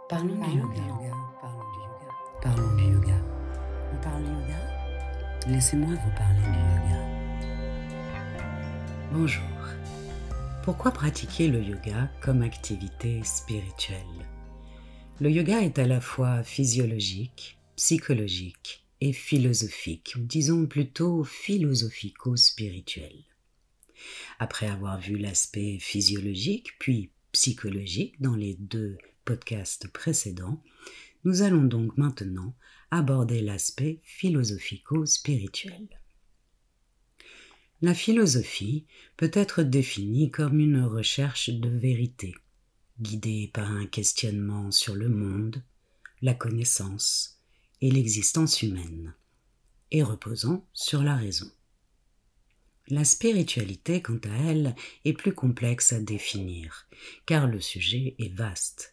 Parlons du yoga. Parlons du yoga. On parle du yoga? Laissez-moi vous parler du yoga. Bonjour. Pourquoi pratiquer le yoga comme activité spirituelle? Le yoga est à la fois physiologique, psychologique et philosophique, ou disons plutôt philosophico-spirituel. Après avoir vu l'aspect physiologique puis psychologique dans les deux podcasts précédents, nous allons donc maintenant aborder l'aspect philosophico-spirituel. La philosophie peut être définie comme une recherche de vérité, guidée par un questionnement sur le monde, la connaissance et l'existence humaine, et reposant sur la raison. La spiritualité, quant à elle, est plus complexe à définir, car le sujet est vaste.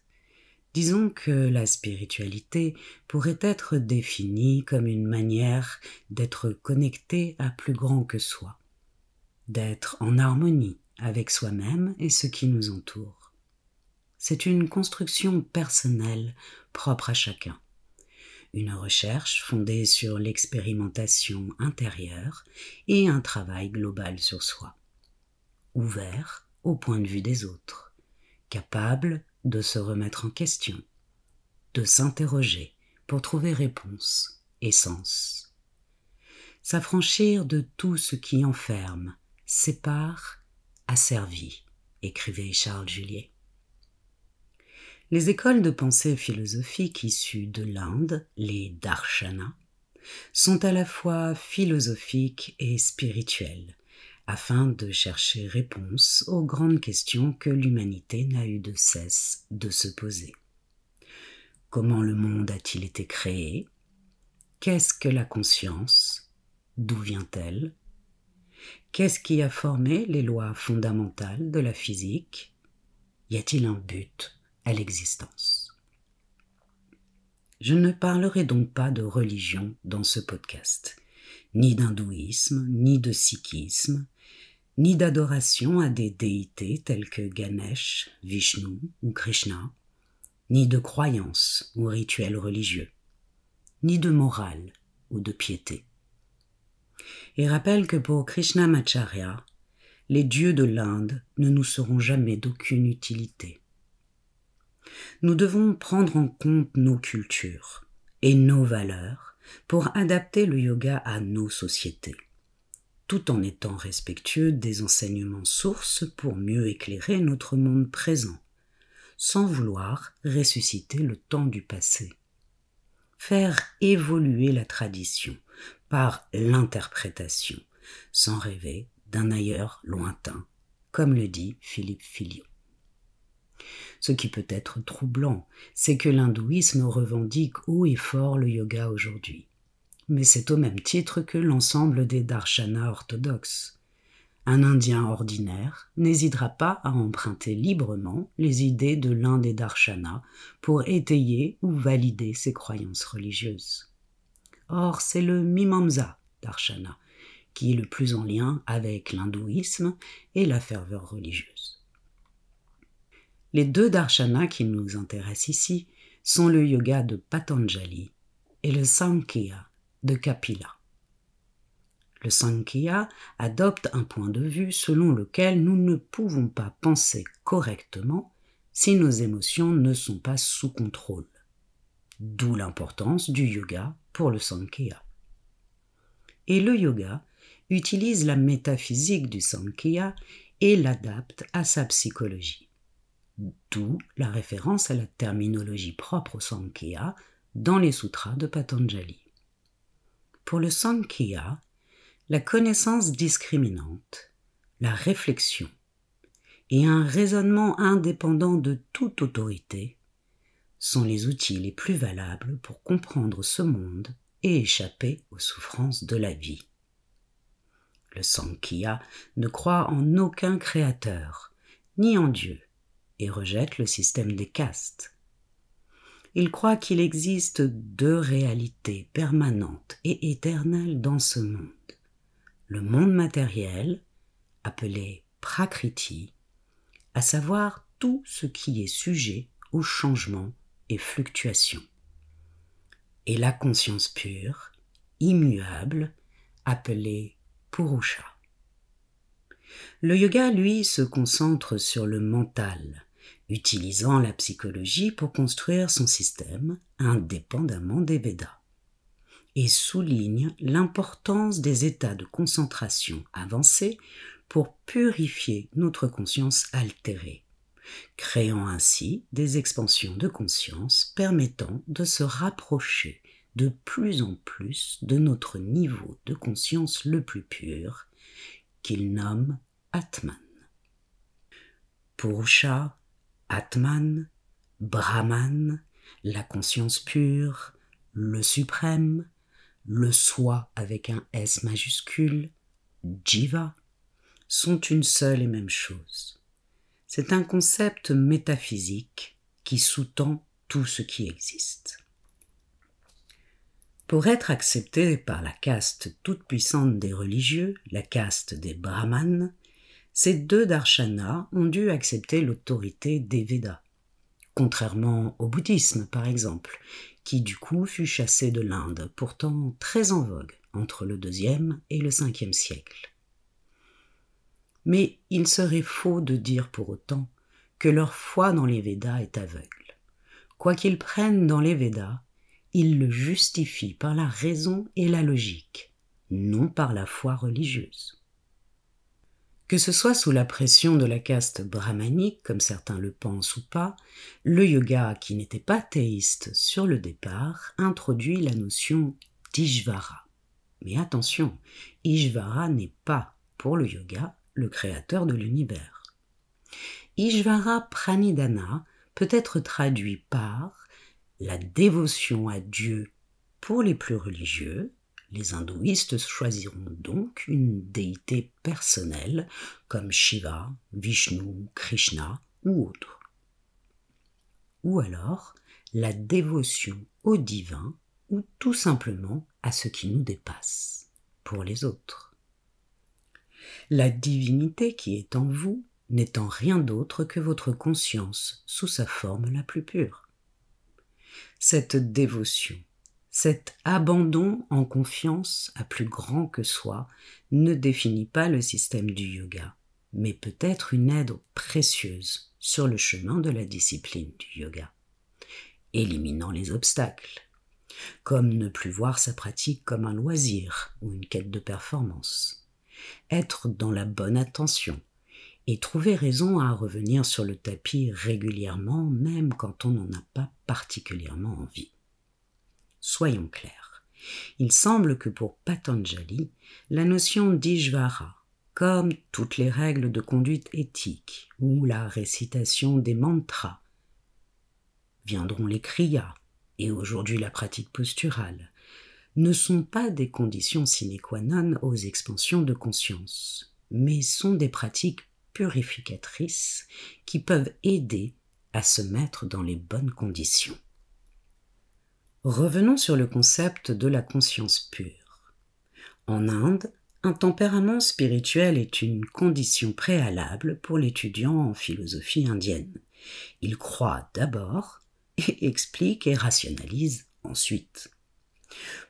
Disons que la spiritualité pourrait être définie comme une manière d'être connecté à plus grand que soi, d'être en harmonie avec soi-même et ce qui nous entoure. C'est une construction personnelle propre à chacun. Une recherche fondée sur l'expérimentation intérieure et un travail global sur soi, ouvert au point de vue des autres, capable de se remettre en question, de s'interroger pour trouver réponse et sens. S'affranchir de tout ce qui enferme, sépare, asservit, écrivait Charles Juliet. Les écoles de pensée philosophique issues de l'Inde, les darshanas, sont à la fois philosophiques et spirituelles, afin de chercher réponse aux grandes questions que l'humanité n'a eu de cesse de se poser. Comment le monde a-t-il été créé? Qu'est-ce que la conscience? D'où vient-elle? Qu'est-ce qui a formé les lois fondamentales de la physique? Y a-t-il un but à l'existence? Je ne parlerai donc pas de religion dans ce podcast, ni d'hindouisme, ni de sikhisme, ni d'adoration à des déités telles que Ganesh, Vishnu ou Krishna, ni de croyances ou rituels religieux, ni de morale ou de piété. Et rappelle que pour Krishnamacharya, les dieux de l'Inde ne nous seront jamais d'aucune utilité. Nous devons prendre en compte nos cultures et nos valeurs pour adapter le yoga à nos sociétés, tout en étant respectueux des enseignements sources pour mieux éclairer notre monde présent, sans vouloir ressusciter le temps du passé. Faire évoluer la tradition par l'interprétation, sans rêver d'un ailleurs lointain, comme le dit Philippe Fillion. Ce qui peut être troublant, c'est que l'hindouisme revendique haut et fort le yoga aujourd'hui. Mais c'est au même titre que l'ensemble des darshanas orthodoxes. Un Indien ordinaire n'hésitera pas à emprunter librement les idées de l'un des darshanas pour étayer ou valider ses croyances religieuses. Or, c'est le Mimamsa darshana qui est le plus en lien avec l'hindouisme et la ferveur religieuse. Les deux darshanas qui nous intéressent ici sont le yoga de Patanjali et le Sankhya de Kapila. Le Sankhya adopte un point de vue selon lequel nous ne pouvons pas penser correctement si nos émotions ne sont pas sous contrôle. D'où l'importance du yoga pour le Sankhya. Et le yoga utilise la métaphysique du Sankhya et l'adapte à sa psychologie. D'où la référence à la terminologie propre au Sankhya dans les sutras de Patanjali. Pour le Sankhya, la connaissance discriminante, la réflexion et un raisonnement indépendant de toute autorité sont les outils les plus valables pour comprendre ce monde et échapper aux souffrances de la vie. Le Sankhya ne croit en aucun créateur, ni en Dieu, et rejette le système des castes. Il croit qu'il existe deux réalités permanentes et éternelles dans ce monde. Le monde matériel, appelé Prakriti, à savoir tout ce qui est sujet au changement et fluctuations. Et la conscience pure, immuable, appelée Purusha. Le yoga, lui, se concentre sur le mental, utilisant la psychologie pour construire son système indépendamment des Védas, et souligne l'importance des états de concentration avancés pour purifier notre conscience altérée, créant ainsi des expansions de conscience permettant de se rapprocher de plus en plus de notre niveau de conscience le plus pur, qu'il nomme Atman. Purusha, Atman, Brahman, la conscience pure, le suprême, le soi avec un S majuscule, Jiva, sont une seule et même chose. C'est un concept métaphysique qui sous-tend tout ce qui existe. Pour être accepté par la caste toute-puissante des religieux, la caste des brahmanes, ces deux darshanas ont dû accepter l'autorité des Védas, contrairement au bouddhisme par exemple, qui du coup fut chassé de l'Inde, pourtant très en vogue entre le IIe et le Ve siècle. Mais il serait faux de dire pour autant que leur foi dans les Védas est aveugle. Quoi qu'ils prennent dans les Védas, ils le justifient par la raison et la logique, non par la foi religieuse. Que ce soit sous la pression de la caste brahmanique, comme certains le pensent ou pas, le yoga, qui n'était pas théiste sur le départ, introduit la notion d'Ishvara. Mais attention, Ishvara n'est pas, pour le yoga, le créateur de l'univers. Ishvara Pranidhana peut être traduit par la dévotion à Dieu pour les plus religieux. Les hindouistes choisiront donc une déité personnelle comme Shiva, Vishnu, Krishna ou autre. Ou alors la dévotion au divin ou tout simplement à ce qui nous dépasse, pour les autres. La divinité qui est en vous n'étant rien d'autre que votre conscience sous sa forme la plus pure. Cette dévotion, cet abandon en confiance à plus grand que soi ne définit pas le système du yoga, mais peut être une aide précieuse sur le chemin de la discipline du yoga, éliminant les obstacles, comme ne plus voir sa pratique comme un loisir ou une quête de performance, être dans la bonne attention et trouver raison à revenir sur le tapis régulièrement, même quand on n'en a pas particulièrement envie. Soyons clairs, il semble que pour Patanjali, la notion d'Ishvara, comme toutes les règles de conduite éthique ou la récitation des mantras, viendront les kriyas et aujourd'hui la pratique posturale, ne sont pas des conditions sine qua non aux expansions de conscience, mais sont des pratiques purificatrices qui peuvent aider à se mettre dans les bonnes conditions. Revenons sur le concept de la conscience pure. En Inde, un tempérament spirituel est une condition préalable pour l'étudiant en philosophie indienne. Il croit d'abord et explique et rationalise ensuite.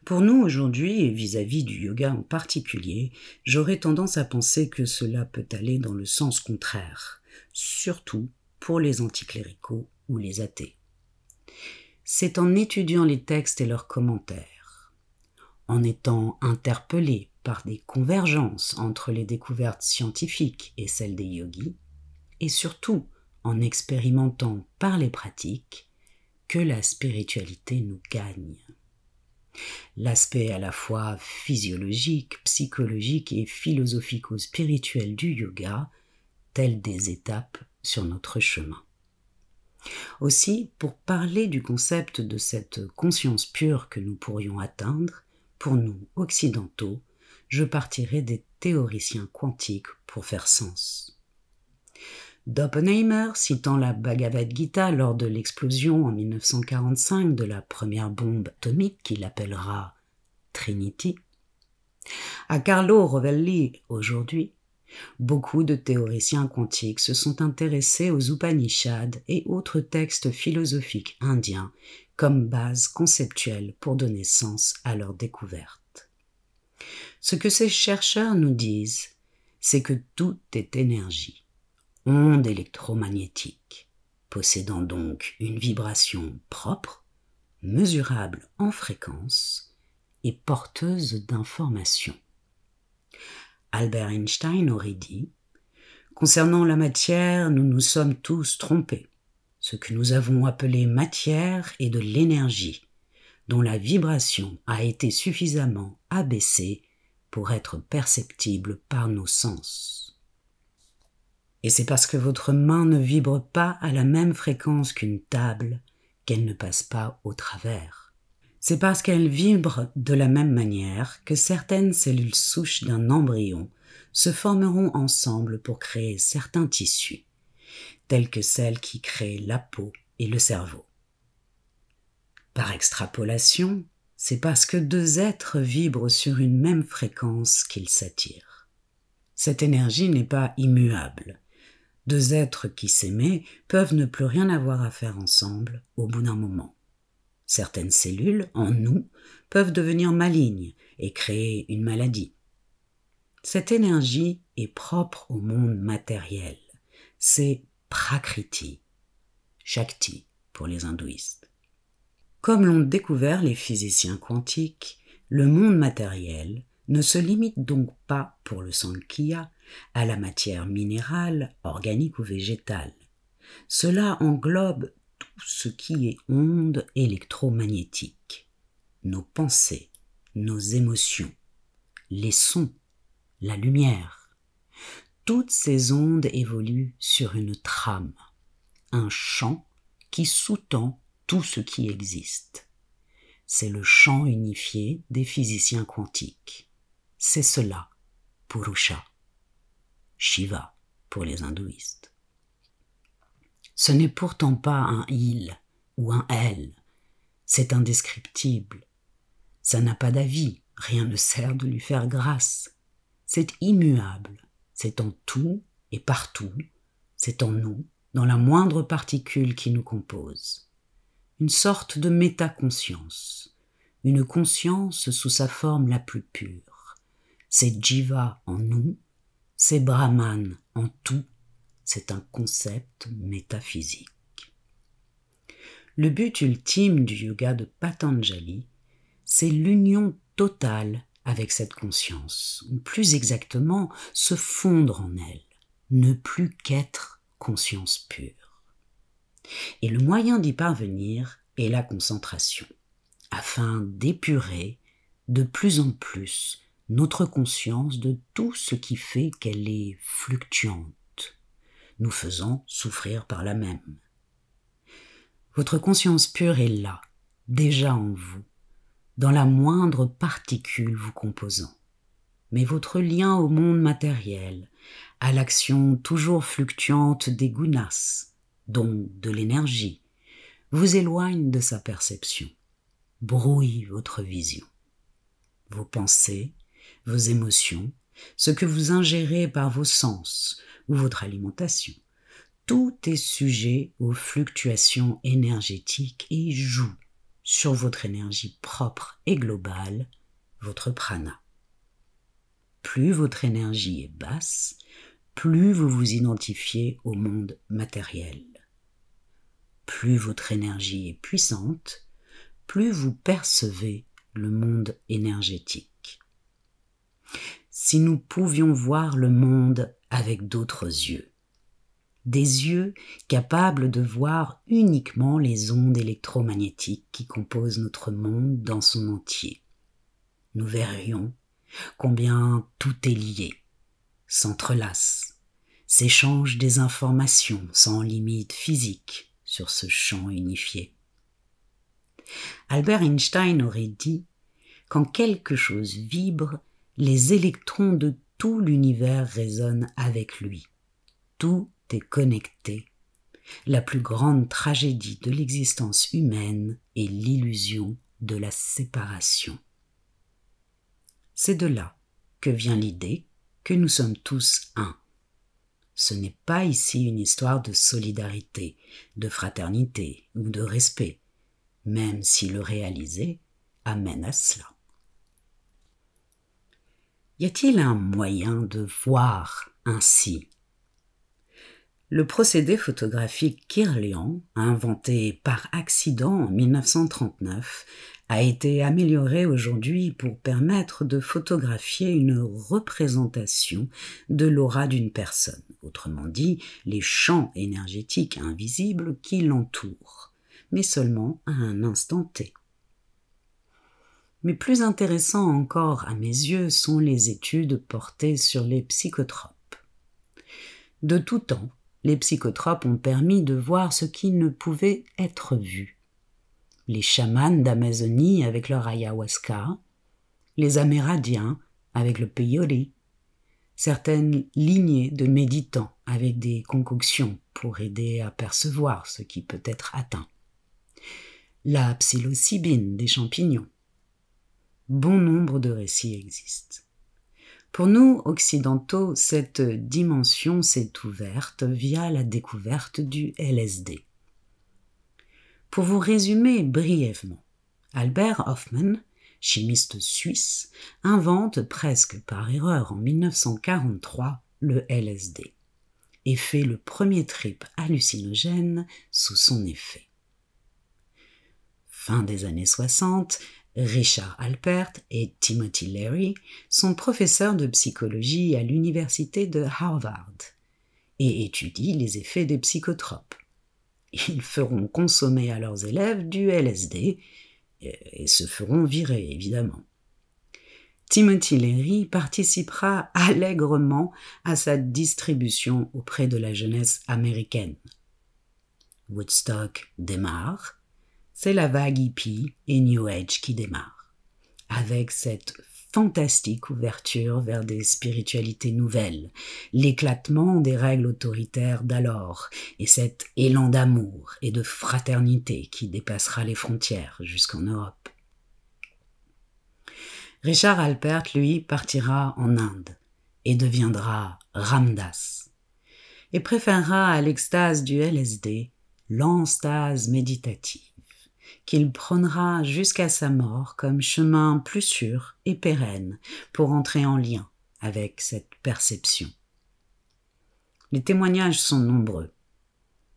Pour nous aujourd'hui, et vis-à-vis du yoga en particulier, j'aurais tendance à penser que cela peut aller dans le sens contraire, surtout pour les anticléricaux ou les athées. C'est en étudiant les textes et leurs commentaires, en étant interpellé par des convergences entre les découvertes scientifiques et celles des yogis, et surtout en expérimentant par les pratiques, que la spiritualité nous gagne. L'aspect à la fois physiologique, psychologique et philosophico-spirituel du yoga, tels des étapes sur notre chemin. Aussi, pour parler du concept de cette conscience pure que nous pourrions atteindre, pour nous occidentaux, je partirai des théoriciens quantiques pour faire sens. D'Oppenheimer, citant la Bhagavad Gita lors de l'explosion en 1945 de la première bombe atomique qu'il appellera Trinity, à Carlo Rovelli aujourd'hui, Beaucoup de théoriciens quantiques se sont intéressés aux Upanishads et autres textes philosophiques indiens comme base conceptuelle pour donner sens à leur découverte. Ce que ces chercheurs nous disent, c'est que tout est énergie, onde électromagnétique, possédant donc une vibration propre, mesurable en fréquence et porteuse d'informations. Albert Einstein aurait dit « Concernant la matière, nous nous sommes tous trompés. Ce que nous avons appelé matière est de l'énergie, dont la vibration a été suffisamment abaissée pour être perceptible par nos sens. Et c'est parce que votre main ne vibre pas à la même fréquence qu'une table qu'elle ne passe pas au travers. C'est parce qu'elle vibre de la même manière que certaines cellules souches d'un embryon se formeront ensemble pour créer certains tissus, tels que celles qui créent la peau et le cerveau. Par extrapolation, c'est parce que deux êtres vibrent sur une même fréquence qu'ils s'attirent. Cette énergie n'est pas immuable. Deux êtres qui s'aimaient peuvent ne plus rien avoir à faire ensemble au bout d'un moment. Certaines cellules, en nous, peuvent devenir malignes et créer une maladie. Cette énergie est propre au monde matériel. C'est Prakriti, Shakti pour les hindouistes. Comme l'ont découvert les physiciens quantiques, le monde matériel ne se limite donc pas, pour le Sankhya, à la matière minérale, organique ou végétale. Cela englobe tout ce qui est ondes électromagnétiques, nos pensées, nos émotions, les sons, la lumière. Toutes ces ondes évoluent sur une trame, un champ qui sous-tend tout ce qui existe. C'est le champ unifié des physiciens quantiques. C'est cela, Purusha, Shiva pour les hindouistes. Ce n'est pourtant pas un il ou un elle, c'est indescriptible. Ça n'a pas d'avis, rien ne sert de lui faire grâce. C'est immuable, c'est en tout et partout, c'est en nous, dans la moindre particule qui nous compose. Une sorte de métaconscience, une conscience sous sa forme la plus pure. C'est Jiva en nous, c'est Brahman en tout, c'est un concept métaphysique. Le but ultime du yoga de Patanjali, c'est l'union totale avec cette conscience, ou plus exactement, se fondre en elle, ne plus qu'être conscience pure. Et le moyen d'y parvenir est la concentration, afin d'épurer de plus en plus notre conscience de tout ce qui fait qu'elle est fluctuante, nous faisant souffrir par la même. Votre conscience pure est là, déjà en vous, dans la moindre particule vous composant. Mais votre lien au monde matériel, à l'action toujours fluctuante des gunas, donc de l'énergie, vous éloigne de sa perception, brouille votre vision. Vos pensées, vos émotions, ce que vous ingérez par vos sens ou votre alimentation, tout est sujet aux fluctuations énergétiques et joue sur votre énergie propre et globale, votre prana. Plus votre énergie est basse, plus vous vous identifiez au monde matériel. Plus votre énergie est puissante, plus vous percevez le monde énergétique. Si nous pouvions voir le monde avec d'autres yeux, des yeux capables de voir uniquement les ondes électromagnétiques qui composent notre monde dans son entier, nous verrions combien tout est lié, s'entrelace, s'échange des informations sans limite physique sur ce champ unifié. Albert Einstein aurait dit « Quand quelque chose vibre, les électrons de tout l'univers résonnent avec lui. Tout est connecté. La plus grande tragédie de l'existence humaine est l'illusion de la séparation. » C'est de là que vient l'idée que nous sommes tous un. Ce n'est pas ici une histoire de solidarité, de fraternité ou de respect, même si le réaliser amène à cela. Y a-t-il un moyen de voir ainsi ? Le procédé photographique Kirlian, inventé par accident en 1939, a été amélioré aujourd'hui pour permettre de photographier une représentation de l'aura d'une personne, autrement dit, les champs énergétiques invisibles qui l'entourent, mais seulement à un instant T. Mais plus intéressant encore à mes yeux sont les études portées sur les psychotropes. De tout temps, les psychotropes ont permis de voir ce qui ne pouvait être vu. Les chamans d'Amazonie avec leur ayahuasca, les Amérindiens avec le peyote, certaines lignées de méditants avec des concoctions pour aider à percevoir ce qui peut être atteint, la psilocybine des champignons. Bon nombre de récits existent. Pour nous, occidentaux, cette dimension s'est ouverte via la découverte du LSD. Pour vous résumer brièvement, Albert Hofmann, chimiste suisse, invente presque par erreur en 1943 le LSD et fait le premier trip hallucinogène sous son effet. Fin des années 60, Richard Alpert et Timothy Leary sont professeurs de psychologie à l'université de Harvard et étudient les effets des psychotropes. Ils feront consommer à leurs élèves du LSD et se feront virer, évidemment. Timothy Leary participera allègrement à sa distribution auprès de la jeunesse américaine. Woodstock démarre, c'est la vague hippie et New Age qui démarre, avec cette fantastique ouverture vers des spiritualités nouvelles, l'éclatement des règles autoritaires d'alors et cet élan d'amour et de fraternité qui dépassera les frontières jusqu'en Europe. Richard Alpert, lui, partira en Inde et deviendra Ramdas et préférera à l'extase du LSD l'enstase méditative qu'il prônera jusqu'à sa mort comme chemin plus sûr et pérenne pour entrer en lien avec cette perception. Les témoignages sont nombreux,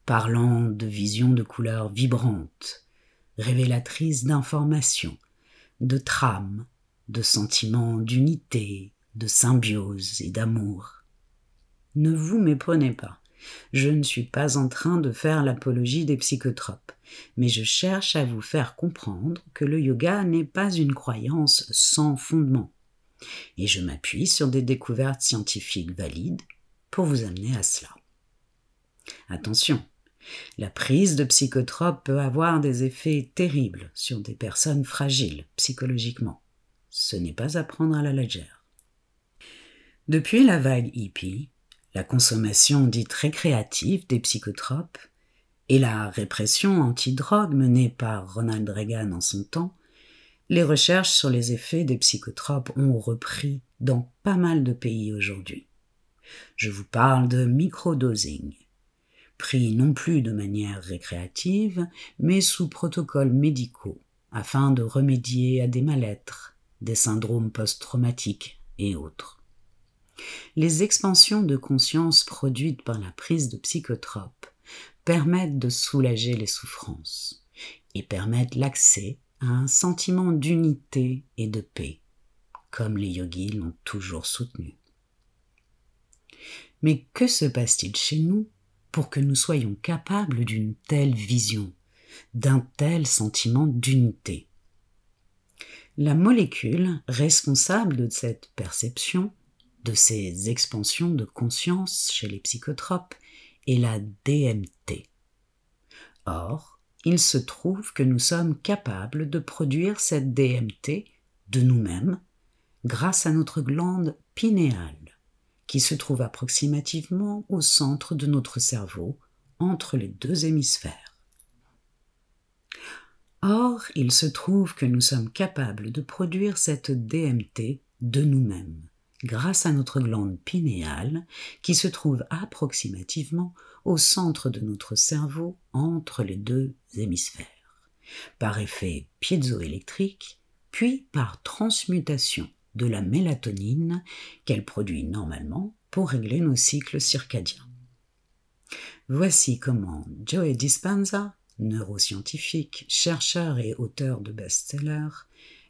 parlant de visions de couleurs vibrantes, révélatrices d'informations, de trames, de sentiments d'unité, de symbiose et d'amour. Ne vous méprenez pas. Je ne suis pas en train de faire l'apologie des psychotropes, mais je cherche à vous faire comprendre que le yoga n'est pas une croyance sans fondement, et je m'appuie sur des découvertes scientifiques valides pour vous amener à cela. Attention, la prise de psychotropes peut avoir des effets terribles sur des personnes fragiles psychologiquement. Ce n'est pas à prendre à la légère. Depuis la vague hippie, la consommation dite récréative des psychotropes et la répression anti-drogue menée par Ronald Reagan en son temps, les recherches sur les effets des psychotropes ont repris dans pas mal de pays aujourd'hui. Je vous parle de microdosing, pris non plus de manière récréative, mais sous protocoles médicaux, afin de remédier à des mal-être, des syndromes post-traumatiques et autres. Les expansions de conscience produites par la prise de psychotropes permettent de soulager les souffrances et permettent l'accès à un sentiment d'unité et de paix, comme les yogis l'ont toujours soutenu. Mais que se passe-t-il chez nous pour que nous soyons capables d'une telle vision, d'un tel sentiment d'unité ? La molécule responsable de cette perception, de ces expansions de conscience chez les psychotropes, est la DMT. Or, il se trouve que nous sommes capables de produire cette DMT de nous-mêmes grâce à notre glande pinéale, qui se trouve approximativement au centre de notre cerveau, entre les deux hémisphères. Or, il se trouve que nous sommes capables de produire cette DMT de nous-mêmes, grâce à notre glande pinéale qui se trouve approximativement au centre de notre cerveau entre les deux hémisphères, par effet piézoélectrique, puis par transmutation de la mélatonine qu'elle produit normalement pour régler nos cycles circadiens. Voici comment Joe Dispenza, neuroscientifique, chercheur et auteur de best-sellers,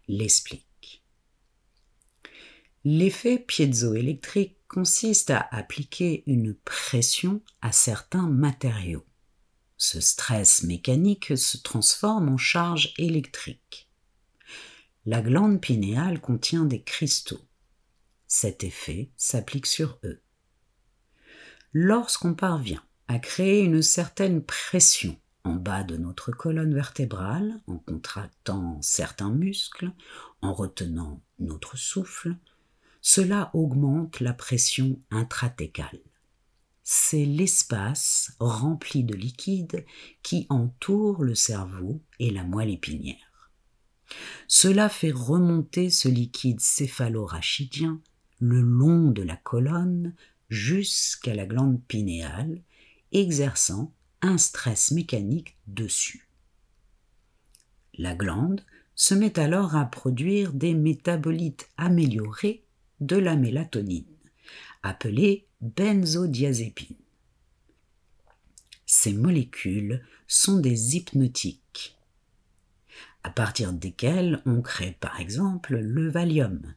l'explique. L'effet piézoélectrique consiste à appliquer une pression à certains matériaux. Ce stress mécanique se transforme en charge électrique. La glande pinéale contient des cristaux. Cet effet s'applique sur eux. Lorsqu'on parvient à créer une certaine pression en bas de notre colonne vertébrale, en contractant certains muscles, en retenant notre souffle, cela augmente la pression intrathécale. C'est l'espace rempli de liquide qui entoure le cerveau et la moelle épinière. Cela fait remonter ce liquide céphalorachidien le long de la colonne jusqu'à la glande pinéale, exerçant un stress mécanique dessus. La glande se met alors à produire des métabolites améliorés de la mélatonine, appelés benzodiazépines. Ces molécules sont des hypnotiques, à partir desquelles on crée par exemple le Valium,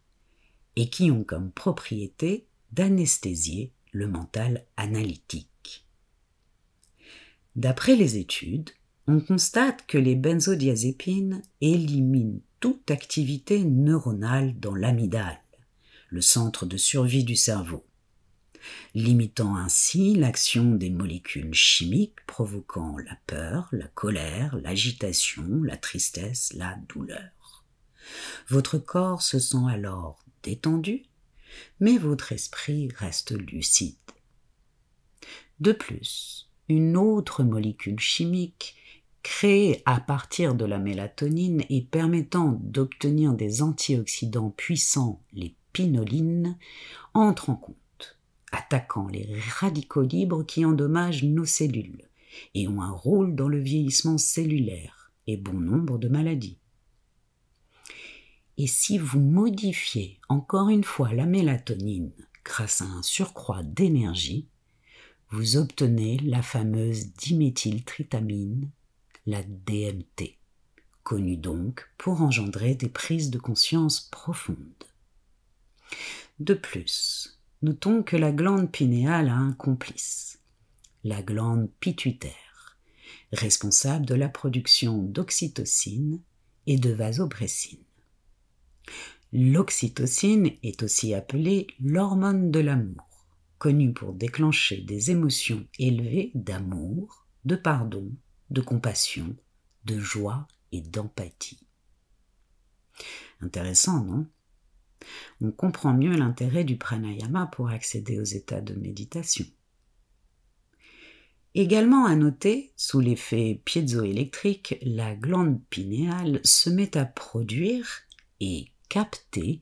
et qui ont comme propriété d'anesthésier le mental analytique. D'après les études, on constate que les benzodiazépines éliminent toute activité neuronale dans l'amygdale, le centre de survie du cerveau, limitant ainsi l'action des molécules chimiques provoquant la peur, la colère, l'agitation, la tristesse, la douleur. Votre corps se sent alors détendu, mais votre esprit reste lucide. De plus, une autre molécule chimique créée à partir de la mélatonine et permettant d'obtenir des antioxydants puissants, les pinolines, entre en compte, attaquant les radicaux libres qui endommagent nos cellules et ont un rôle dans le vieillissement cellulaire et bon nombre de maladies. Et si vous modifiez encore une fois la mélatonine grâce à un surcroît d'énergie, vous obtenez la fameuse diméthyltrytamine, la DMT, connue donc pour engendrer des prises de conscience profondes. De plus, notons que la glande pinéale a un complice, la glande pituitaire, responsable de la production d'oxytocine et de vasopressine. L'oxytocine est aussi appelée l'hormone de l'amour, connue pour déclencher des émotions élevées d'amour, de pardon, de compassion, de joie et d'empathie. Intéressant, non ? On comprend mieux l'intérêt du pranayama pour accéder aux états de méditation. Également à noter, sous l'effet piézoélectrique, la glande pinéale se met à produire et capter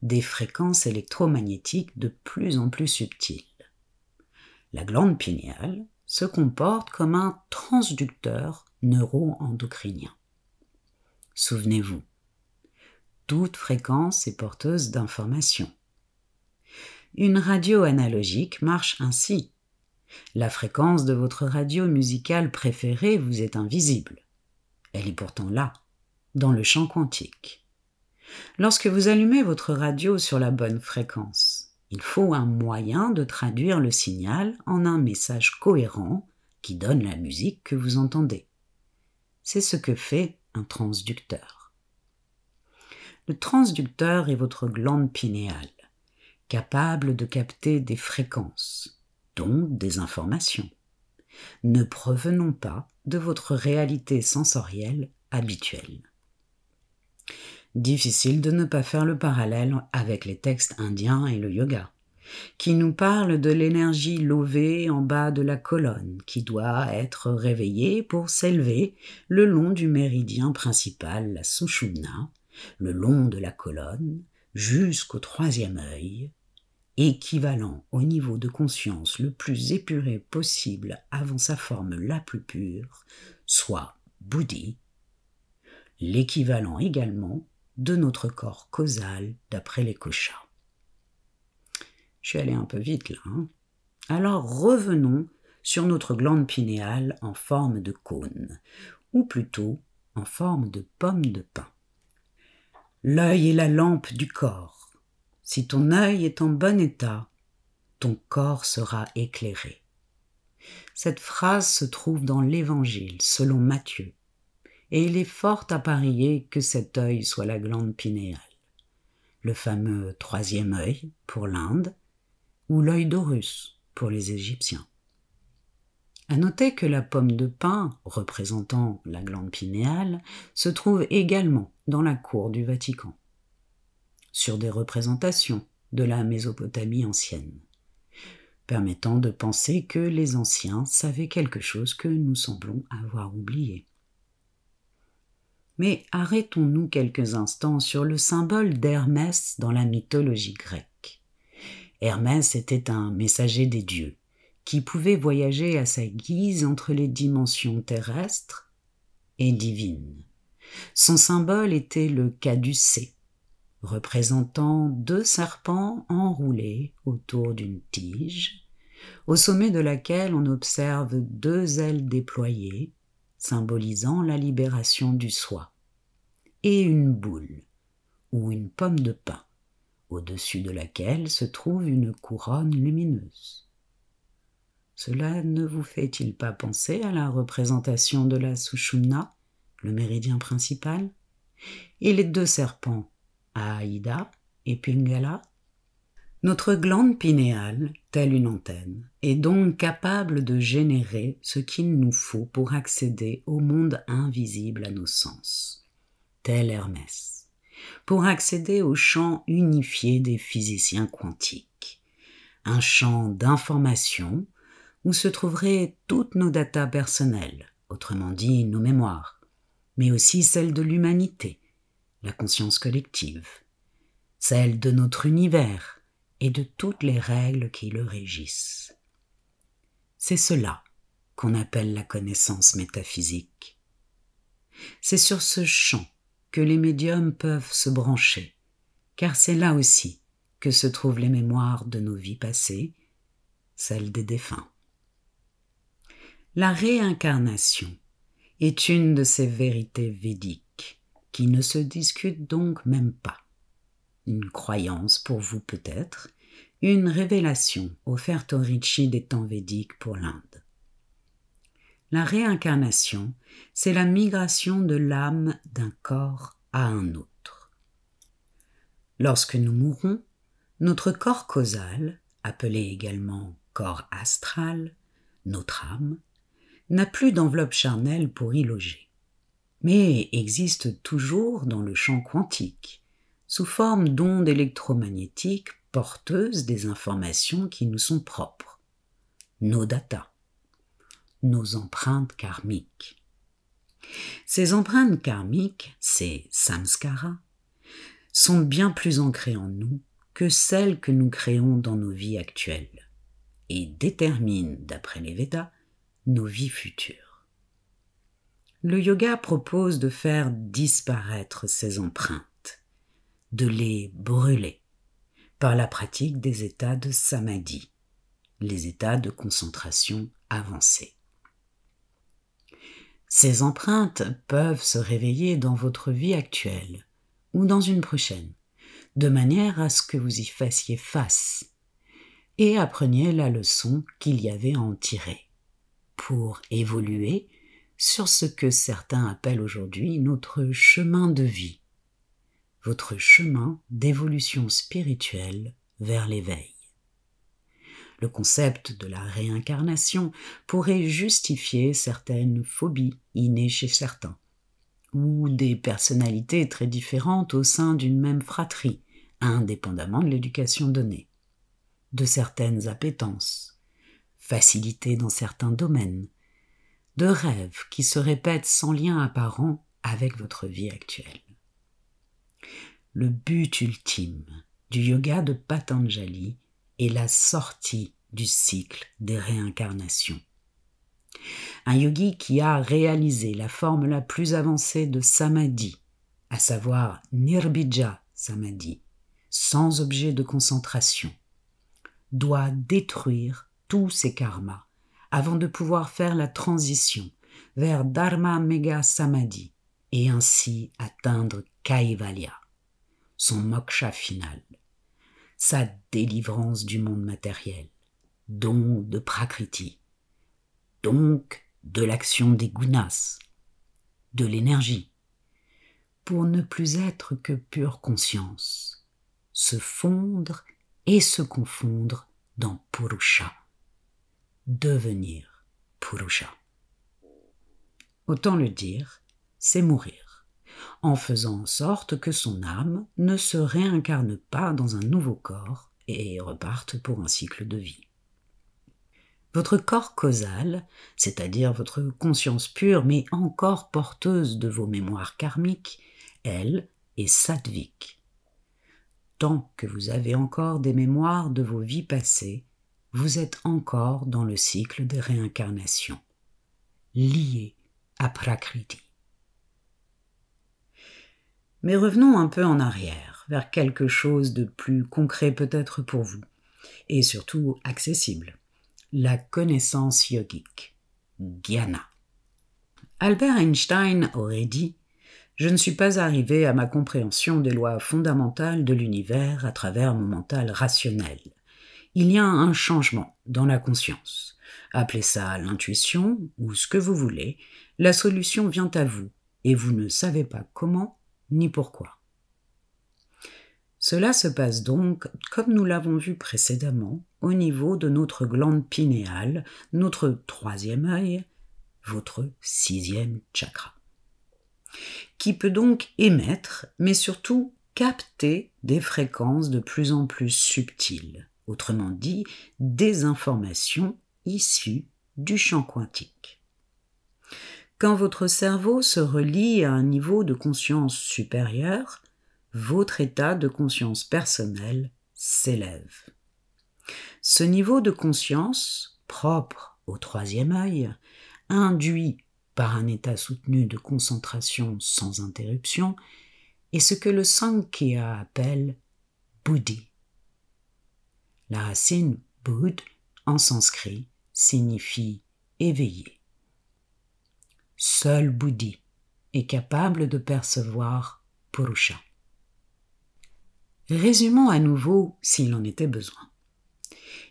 des fréquences électromagnétiques de plus en plus subtiles. La glande pinéale se comporte comme un transducteur neuro-endocrinien. Souvenez-vous, toute fréquence est porteuse d'informations. Une radio analogique marche ainsi. La fréquence de votre radio musicale préférée vous est invisible. Elle est pourtant là, dans le champ quantique. Lorsque vous allumez votre radio sur la bonne fréquence, il faut un moyen de traduire le signal en un message cohérent qui donne la musique que vous entendez. C'est ce que fait un transducteur. Le transducteur est votre glande pinéale, capable de capter des fréquences, donc des informations, ne provenant pas de votre réalité sensorielle habituelle. Difficile de ne pas faire le parallèle avec les textes indiens et le yoga, qui nous parlent de l'énergie levée en bas de la colonne, qui doit être réveillée pour s'élever le long du méridien principal, la sushumna, le long de la colonne, jusqu'au troisième œil, équivalent au niveau de conscience le plus épuré possible avant sa forme la plus pure, soit Buddhi, l'équivalent également de notre corps causal d'après les koshas. Je suis allé un peu vite là. Alors revenons sur notre glande pinéale en forme de cône, ou plutôt en forme de pomme de pin. L'œil est la lampe du corps. Si ton œil est en bon état, ton corps sera éclairé. Cette phrase se trouve dans l'Évangile selon Matthieu, et il est fort à parier que cet œil soit la glande pinéale, le fameux troisième œil pour l'Inde, ou l'œil d'Horus pour les Égyptiens. À noter que la pomme de pin, représentant la glande pinéale, se trouve également dans la cour du Vatican, sur des représentations de la Mésopotamie ancienne, permettant de penser que les anciens savaient quelque chose que nous semblons avoir oublié. Mais arrêtons-nous quelques instants sur le symbole d'Hermès dans la mythologie grecque. Hermès était un messager des dieux, qui pouvait voyager à sa guise entre les dimensions terrestres et divines. Son symbole était le caducée, représentant 2 serpents enroulés autour d'une tige, au sommet de laquelle on observe 2 ailes déployées, symbolisant la libération du soi, et une boule, ou une pomme de pin, au-dessus de laquelle se trouve une couronne lumineuse. Cela ne vous fait-il pas penser à la représentation de la Sushumna, le méridien principal, et les 2 serpents, Aïda et Pingala? Notre glande pinéale, telle une antenne, est donc capable de générer ce qu'il nous faut pour accéder au monde invisible à nos sens, tel Hermès, pour accéder au champ unifié des physiciens quantiques, un champ d'information où se trouveraient toutes nos datas personnelles, autrement dit nos mémoires, mais aussi celles de l'humanité, la conscience collective, celle de notre univers et de toutes les règles qui le régissent. C'est cela qu'on appelle la connaissance métaphysique. C'est sur ce champ que les médiums peuvent se brancher, car c'est là aussi que se trouvent les mémoires de nos vies passées, celles des défunts. La réincarnation est une de ces vérités védiques qui ne se discutent donc même pas. Une croyance pour vous peut-être, une révélation offerte aux rishis des temps védiques pour l'Inde. La réincarnation, c'est la migration de l'âme d'un corps à un autre. Lorsque nous mourons, notre corps causal, appelé également corps astral, notre âme, n'a plus d'enveloppe charnelle pour y loger, mais existe toujours dans le champ quantique, sous forme d'ondes électromagnétiques porteuses des informations qui nous sont propres, nos datas, nos empreintes karmiques. Ces empreintes karmiques, ces samskaras, sont bien plus ancrées en nous que celles que nous créons dans nos vies actuelles et déterminent, d'après les Védas, nos vies futures. Le yoga propose de faire disparaître ces empreintes, de les brûler par la pratique des états de samadhi, les états de concentration avancée. Ces empreintes peuvent se réveiller dans votre vie actuelle ou dans une prochaine, de manière à ce que vous y fassiez face et appreniez la leçon qu'il y avait à en tirer, pour évoluer sur ce que certains appellent aujourd'hui notre chemin de vie, votre chemin d'évolution spirituelle vers l'éveil. Le concept de la réincarnation pourrait justifier certaines phobies innées chez certains, ou des personnalités très différentes au sein d'une même fratrie, indépendamment de l'éducation donnée, de certaines appétences, facilité dans certains domaines, de rêves qui se répètent sans lien apparent avec votre vie actuelle. Le but ultime du yoga de Patanjali est la sortie du cycle des réincarnations. Un yogi qui a réalisé la forme la plus avancée de samadhi, à savoir nirbija samadhi, sans objet de concentration, doit détruire tous ses karmas avant de pouvoir faire la transition vers dharma mega samadhi et ainsi atteindre kaivalya, son moksha final, sa délivrance du monde matériel, donc de prakriti, donc de l'action des gunas, de l'énergie, pour ne plus être que pure conscience, se fondre et se confondre dans Purusha, devenir Purusha. Autant le dire, c'est mourir, en faisant en sorte que son âme ne se réincarne pas dans un nouveau corps et reparte pour un cycle de vie. Votre corps causal, c'est-à-dire votre conscience pure mais encore porteuse de vos mémoires karmiques, elle est sattvique. Tant que vous avez encore des mémoires de vos vies passées, vous êtes encore dans le cycle des réincarnations, lié à Prakriti. Mais revenons un peu en arrière, vers quelque chose de plus concret peut-être pour vous, et surtout accessible. La connaissance yogique, Jnana. Albert Einstein aurait dit « Je ne suis pas arrivé à ma compréhension des lois fondamentales de l'univers à travers mon mental rationnel. Il y a un changement dans la conscience. Appelez ça l'intuition ou ce que vous voulez, la solution vient à vous et vous ne savez pas comment ni pourquoi. » Cela se passe donc, comme nous l'avons vu précédemment, au niveau de notre glande pinéale, notre troisième œil, votre sixième chakra, qui peut donc émettre, mais surtout capter des fréquences de plus en plus subtiles, autrement dit, des informations issues du champ quantique. Quand votre cerveau se relie à un niveau de conscience supérieur, votre état de conscience personnelle s'élève. Ce niveau de conscience, propre au troisième œil, induit par un état soutenu de concentration sans interruption, est ce que le Sankhya appelle Buddhi. La racine Bud en sanskrit signifie éveillé. Seul Buddhi est capable de percevoir Purusha. Résumons à nouveau s'il en était besoin.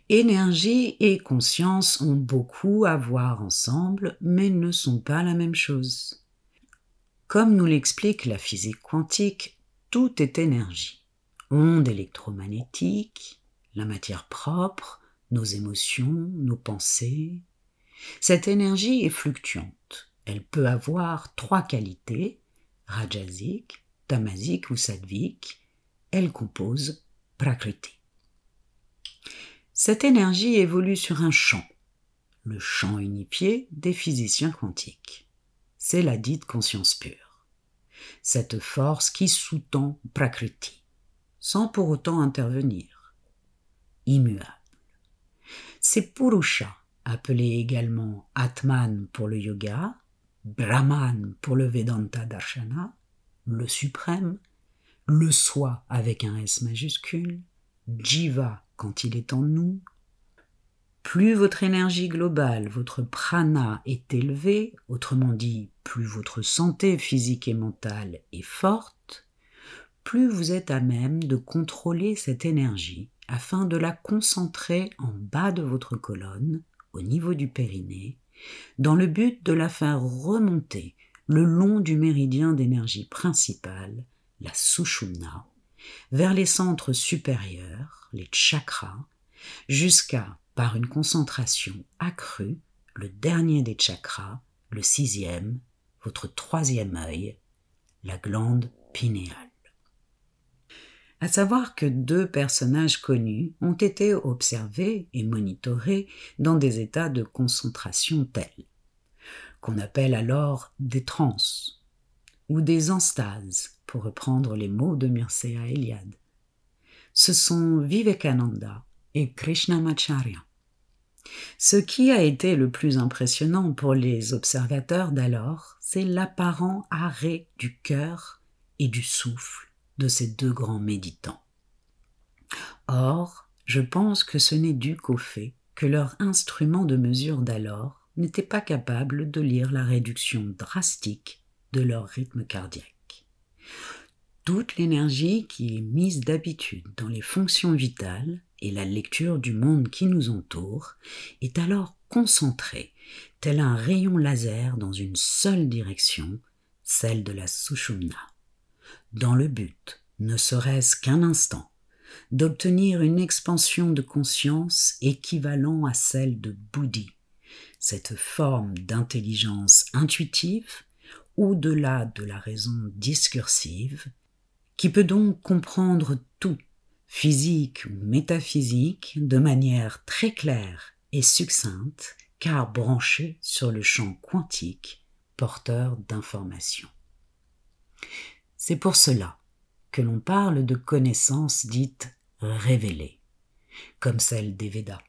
Énergie et conscience ont beaucoup à voir ensemble, mais ne sont pas la même chose. Comme nous l'explique la physique quantique, tout est énergie. Ondes électromagnétiques, la matière propre, nos émotions, nos pensées. Cette énergie est fluctuante. Elle peut avoir 3 qualités, rajasique, tamasique ou sattvique. Elle compose Prakriti. Cette énergie évolue sur un champ, le champ unifié des physiciens quantiques. C'est la dite conscience pure. Cette force qui sous-tend Prakriti, sans pour autant intervenir, immuable. C'est Purusha, appelé également Atman pour le yoga, Brahman pour le Vedanta Darshana, le suprême, le soi avec un S majuscule, Jiva quand il est en nous. Plus votre énergie globale, votre prana est élevée, autrement dit, plus votre santé physique et mentale est forte, plus vous êtes à même de contrôler cette énergie afin de la concentrer en bas de votre colonne, au niveau du périnée, dans le but de la faire remonter le long du méridien d'énergie principale, la Sushumna, vers les centres supérieurs, les chakras, jusqu'à, par une concentration accrue, le dernier des chakras, le 6e, votre 3e œil, la glande pinéale. À savoir que 2 personnages connus ont été observés et monitorés dans des états de concentration tels, qu'on appelle alors des transes, ou des enstases, pour reprendre les mots de Mircea Eliade. Ce sont Vivekananda et Krishnamacharya. Ce qui a été le plus impressionnant pour les observateurs d'alors, c'est l'apparent arrêt du cœur et du souffle de ces deux grands méditants. Or, je pense que ce n'est dû qu'au fait que leur instrument de mesure d'alors n'était pas capable de lire la réduction drastique de leur rythme cardiaque. Toute l'énergie qui est mise d'habitude dans les fonctions vitales et la lecture du monde qui nous entoure est alors concentrée, tel un rayon laser dans une seule direction, celle de la Sushumna, dans le but, ne serait-ce qu'un instant, d'obtenir une expansion de conscience équivalent à celle de Buddhi, cette forme d'intelligence intuitive, au-delà de la raison discursive, qui peut donc comprendre tout, physique ou métaphysique, de manière très claire et succincte, car branchée sur le champ quantique, porteur d'informations. C'est pour cela que l'on parle de connaissances dites révélées, comme celle des Védas.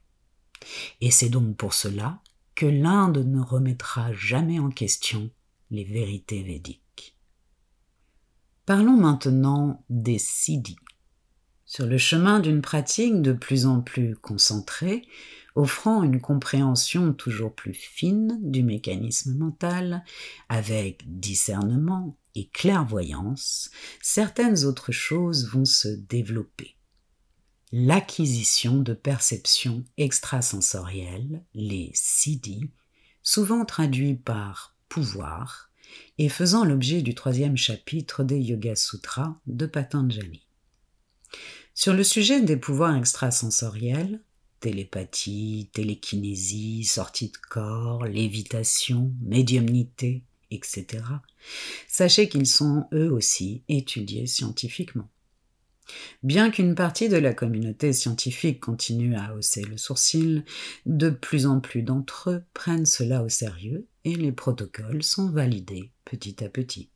Et c'est donc pour cela que l'Inde ne remettra jamais en question les vérités védiques. Parlons maintenant des siddhis. Sur le chemin d'une pratique de plus en plus concentrée, offrant une compréhension toujours plus fine du mécanisme mental, avec discernement et clairvoyance, certaines autres choses vont se développer. L'acquisition de perceptions extrasensorielles, les siddhis, souvent traduits par pouvoir, et faisant l'objet du 3e chapitre des Yoga Sutras de Patanjali. Sur le sujet des pouvoirs extrasensoriels, télépathie, télékinésie, sortie de corps, lévitation, médiumnité, etc., sachez qu'ils sont eux aussi étudiés scientifiquement. Bien qu'une partie de la communauté scientifique continue à hausser le sourcil, de plus en plus d'entre eux prennent cela au sérieux et les protocoles sont validés petit à petit.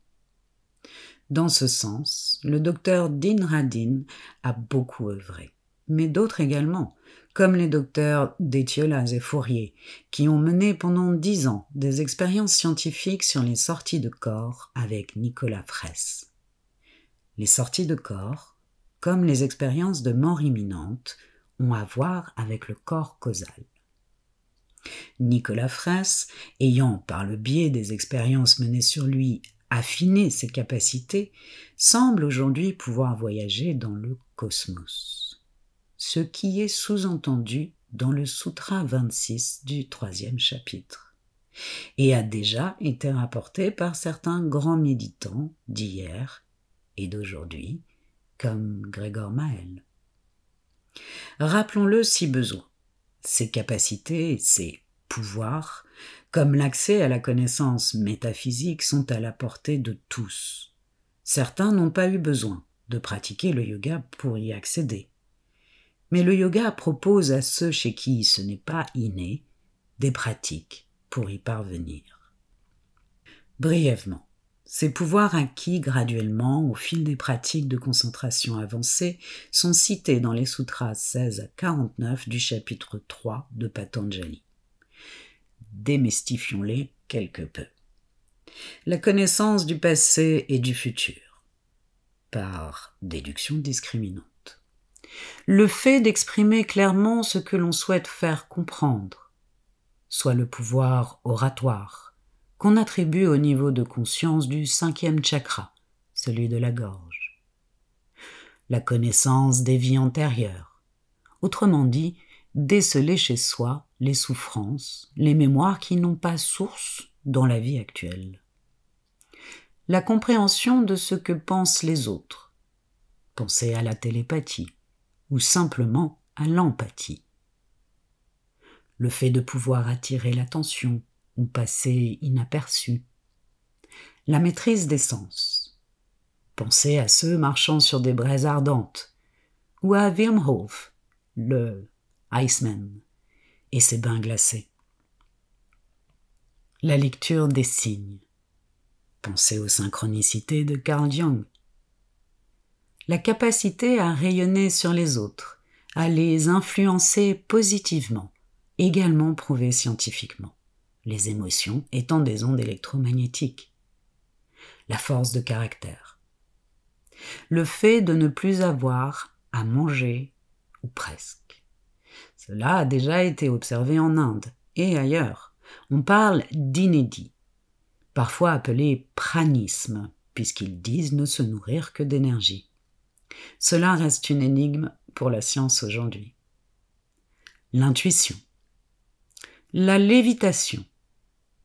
Dans ce sens, le docteur Dean Radin a beaucoup œuvré, mais d'autres également, comme les docteurs d'Étiolas et Fourier, qui ont mené pendant 10 ans des expériences scientifiques sur les sorties de corps avec Nicolas Fraisse. Les sorties de corps, comme les expériences de mort imminente, ont à voir avec le corps causal. Nicolas Fraisse, ayant par le biais des expériences menées sur lui affiné ses capacités, semble aujourd'hui pouvoir voyager dans le cosmos, ce qui est sous-entendu dans le Sutra 26 du 3e chapitre, et a déjà été rapporté par certains grands méditants d'hier et d'aujourd'hui, comme Gregor Mahel. Rappelons-le si besoin, ses capacités, ses pouvoirs, comme l'accès à la connaissance métaphysique, sont à la portée de tous. Certains n'ont pas eu besoin de pratiquer le yoga pour y accéder. Mais le yoga propose à ceux chez qui ce n'est pas inné des pratiques pour y parvenir. Brièvement, ces pouvoirs acquis graduellement au fil des pratiques de concentration avancée sont cités dans les sutras 16 à 49 du chapitre 3 de Patanjali. Démystifions-les quelque peu. La connaissance du passé et du futur, par déduction discriminante. Le fait d'exprimer clairement ce que l'on souhaite faire comprendre, soit le pouvoir oratoire, qu'on attribue au niveau de conscience du 5e chakra, celui de la gorge. La connaissance des vies antérieures, autrement dit, déceler chez soi les souffrances, les mémoires qui n'ont pas source dans la vie actuelle. La compréhension de ce que pensent les autres, penser à la télépathie ou simplement à l'empathie. Le fait de pouvoir attirer l'attention ou passer inaperçu. La maîtrise des sens. Penser à ceux marchant sur des braises ardentes ou à Wim Hof, le Iceman, et ses bains glacés. La lecture des signes. Penser aux synchronicités de Carl Jung. La capacité à rayonner sur les autres, à les influencer positivement, également prouvé scientifiquement, les émotions étant des ondes électromagnétiques. La force de caractère. Le fait de ne plus avoir à manger, ou presque. Cela a déjà été observé en Inde et ailleurs. On parle d'inédit, parfois appelé pranisme, puisqu'ils disent ne se nourrir que d'énergie. Cela reste une énigme pour la science aujourd'hui. L'intuition. La lévitation.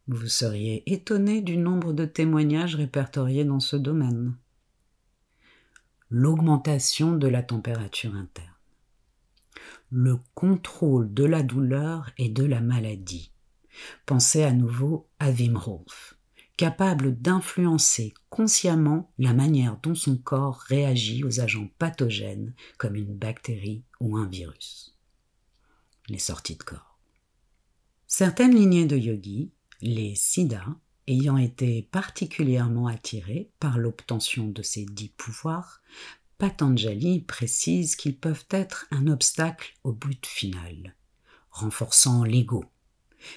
Vous seriez étonné du nombre de témoignages répertoriés dans ce domaine. L'augmentation de la température interne. Le contrôle de la douleur et de la maladie. Pensez à nouveau à Wim Hof, capable d'influencer consciemment la manière dont son corps réagit aux agents pathogènes comme une bactérie ou un virus. Les sorties de corps. Certaines lignées de yogis, les siddhas, ayant été particulièrement attirés par l'obtention de ces 10 pouvoirs, Patanjali précise qu'ils peuvent être un obstacle au but final, renforçant l'ego,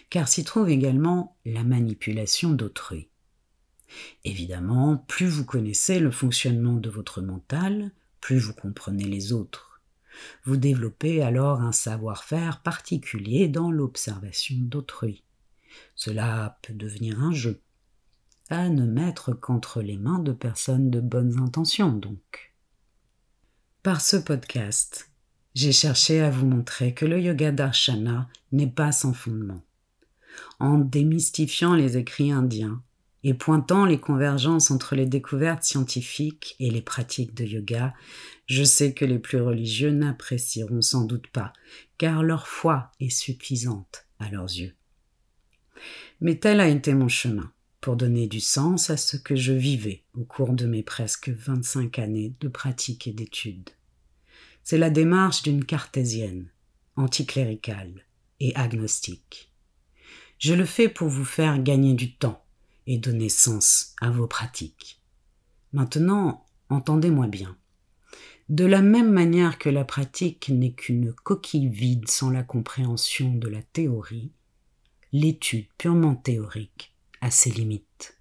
car s'y trouve également la manipulation d'autrui. Évidemment, plus vous connaissez le fonctionnement de votre mental, plus vous comprenez les autres. Vous développez alors un savoir-faire particulier dans l'observation d'autrui. Cela peut devenir un jeu, à ne mettre qu'entre les mains de personnes de bonnes intentions donc. Par ce podcast, j'ai cherché à vous montrer que le yoga darshana n'est pas sans fondement. En démystifiant les écrits indiens et pointant les convergences entre les découvertes scientifiques et les pratiques de yoga, je sais que les plus religieux n'apprécieront sans doute pas, car leur foi est suffisante à leurs yeux. Mais tel a été mon chemin, pour donner du sens à ce que je vivais au cours de mes presque 25 années de pratique et d'études. C'est la démarche d'une cartésienne, anticléricale et agnostique. Je le fais pour vous faire gagner du temps et donner sens à vos pratiques. Maintenant, entendez-moi bien. De la même manière que la pratique n'est qu'une coquille vide sans la compréhension de la théorie, l'étude purement théorique a ses limites.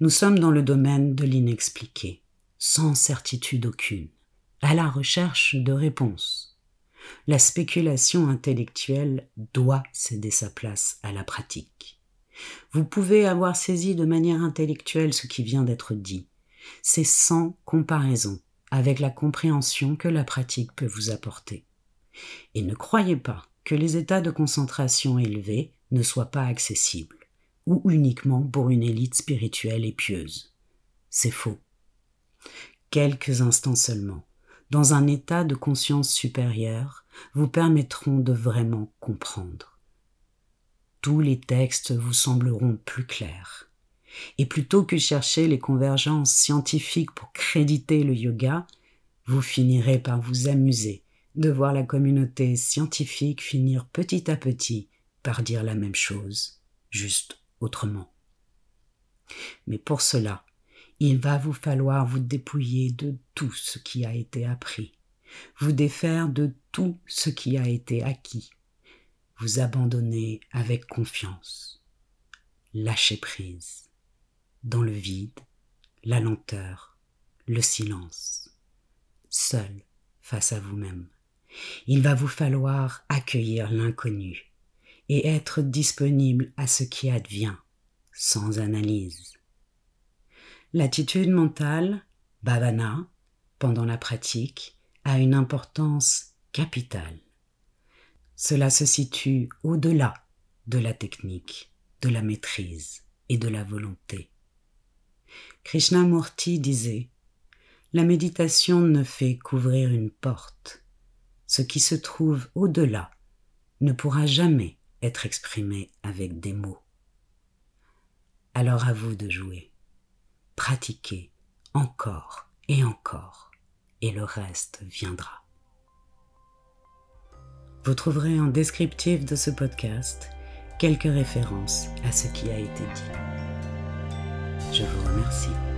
Nous sommes dans le domaine de l'inexpliqué, sans certitude aucune, à la recherche de réponses. La spéculation intellectuelle doit céder sa place à la pratique. Vous pouvez avoir saisi de manière intellectuelle ce qui vient d'être dit. C'est sans comparaison avec la compréhension que la pratique peut vous apporter. Et ne croyez pas que les états de concentration élevés ne soient pas accessibles, ou uniquement pour une élite spirituelle et pieuse. C'est faux. Quelques instants seulement, dans un état de conscience supérieure, vous permettront de vraiment comprendre. Tous les textes vous sembleront plus clairs. Et plutôt que chercher les convergences scientifiques pour créditer le yoga, vous finirez par vous amuser de voir la communauté scientifique finir petit à petit par dire la même chose, juste autrement. Mais pour cela, il va vous falloir vous dépouiller de tout ce qui a été appris, vous défaire de tout ce qui a été acquis, vous abandonner avec confiance, lâcher prise, dans le vide, la lenteur, le silence, seul face à vous-même. Il va vous falloir accueillir l'inconnu et être disponible à ce qui advient, sans analyse. L'attitude mentale, bhavana, pendant la pratique, a une importance capitale. Cela se situe au-delà de la technique, de la maîtrise et de la volonté. Krishnamurti disait « La méditation ne fait qu'ouvrir une porte. Ce qui se trouve au-delà ne pourra jamais être exprimé avec des mots. » Alors à vous de jouer. Pratiquez encore, et le reste viendra. Vous trouverez en descriptif de ce podcast quelques références à ce qui a été dit. Je vous remercie.